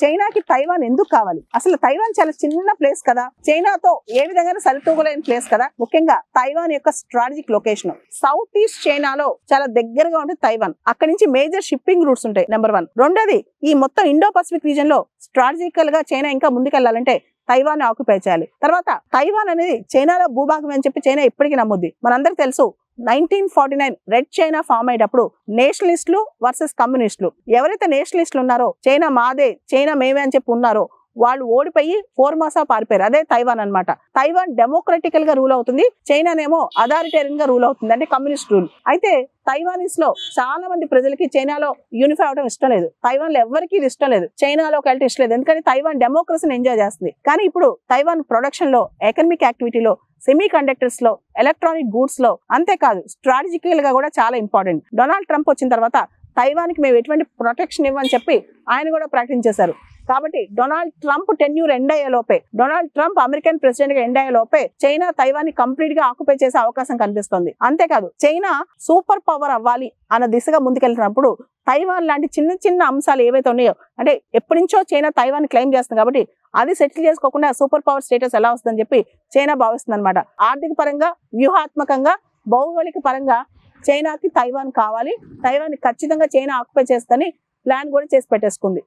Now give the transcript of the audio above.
చైనాకి తైవాన్ ఎందుకు కావాలి? అసలు తైవాన్ చాలా చిన్న ప్లేస్ కదా, చైనాతో ఏ విధంగా సరితూగలేని ప్లేస్ కదా. ముఖ్యంగా తైవాన్ యొక్క స్ట్రాటజిక్ లొకేషన్ సౌత్ ఈస్ట్ చైనాలో చాలా దగ్గరగా ఉంటుంది తైవాన్. అక్కడి నుంచి మేజర్ షిప్పింగ్ రూట్స్ ఉంటాయి, నెంబర్ 1. రెండోది, ఈ మొత్తం ఇండో పసిఫిక్ రీజన్ లో స్ట్రాటజికల్ గా చైనా ఇంకా ముందుకెళ్లాలంటే తైవాన్ ఆక్యుపై చేయాలి. తర్వాత తైవాన్ అనేది చైనాలో భూభాగం అని చెప్పి చైనా ఎప్పటికీ నమ్ముద్ది. మనందరికి తెలుసు 1949 రెడ్ చైనా ఫామ్ అయ్యేటప్పుడు నేషనలిస్టులు వర్సెస్ కమ్యూనిస్టులు, ఎవరైతే నేషనలిస్టులు ఉన్నారో చైనా మాదే, చైనా మేమే అని చెప్పి ఉన్నారో వాళ్ళు ఓడిపోయి ఫోర్మాసా పారిపోయారు. అదే తైవాన్ అన్నమాట. తైవాన్ డెమోక్రటికల్ గా రూల్ అవుతుంది, చైనానేమో అథారిటేరియన్ గా రూల్ అవుతుంది, అంటే కమ్యూనిస్ట్ రూల్. అయితే తైవానీస్ లో చాలా మంది ప్రజలకి చైనాలో యూనిఫై అవడం ఇష్టం లేదు, తైవాన్ లో ఎవరికి ఇది ఇష్టం లేదు, చైనాలోకి వెళ్తే ఇష్టం లేదు. ఎందుకంటే తైవాన్ డెమోక్రసీని ఎంజాయ్ చేస్తుంది. కానీ ఇప్పుడు తైవాన్ ప్రొడక్షన్ లో, ఎకనామిక్ యాక్టివిటీలో, సెమీ కండక్టర్స్ లో, ఎలక్ట్రానిక్ గూడ్స్ లో, అంతేకాదు స్ట్రాటజికల్ గా కూడా చాలా ఇంపార్టెంట్. డొనాల్డ్ ట్రంప్ వచ్చిన తర్వాత తైవాన్ కి మేము ఎటువంటి ప్రొటెక్షన్ ఇవ్వని చెప్పి ఆయన కూడా ప్రకటించేశారు. కాబట్టి డొనాల్డ్ ట్రంప్ టెన్యూర్ ఎండ్ అయ్యే లోపే, డొనాల్డ్ ట్రంప్ అమెరికన్ ప్రెసిడెంట్ గా ఎండ్ అయ్యే లోపే చైనా తైవాన్ ని కంప్లీట్ గా ఆక్యుపై చేసే అవకాశం కనిపిస్తుంది. అంతేకాదు చైనా సూపర్ పవర్ అవ్వాలి అన్న దిశగా ముందుకెళ్తున్నప్పుడు తైవాన్ లాంటి చిన్న చిన్న అంశాలు ఏవైతే ఉన్నాయో, అంటే ఎప్పటి నుంచో చైనా తైవాన్ క్లెయిమ్ చేస్తుంది కాబట్టి అది సెటిల్ చేసుకోకుండా సూపర్ పవర్ స్టేటస్ ఎలా వస్తుందని చెప్పి చైనా భావిస్తుంది అనమాట. ఆర్థిక పరంగా, వ్యూహాత్మకంగా, భౌగోళిక పరంగా చైనాకి తైవాన్ కావాలి, తైవాన్ ఖచ్చితంగా చైనా ఆక్యుపై చేస్తుందని ప్లాన్ కూడా చేసి పెట్టేసుకుంది.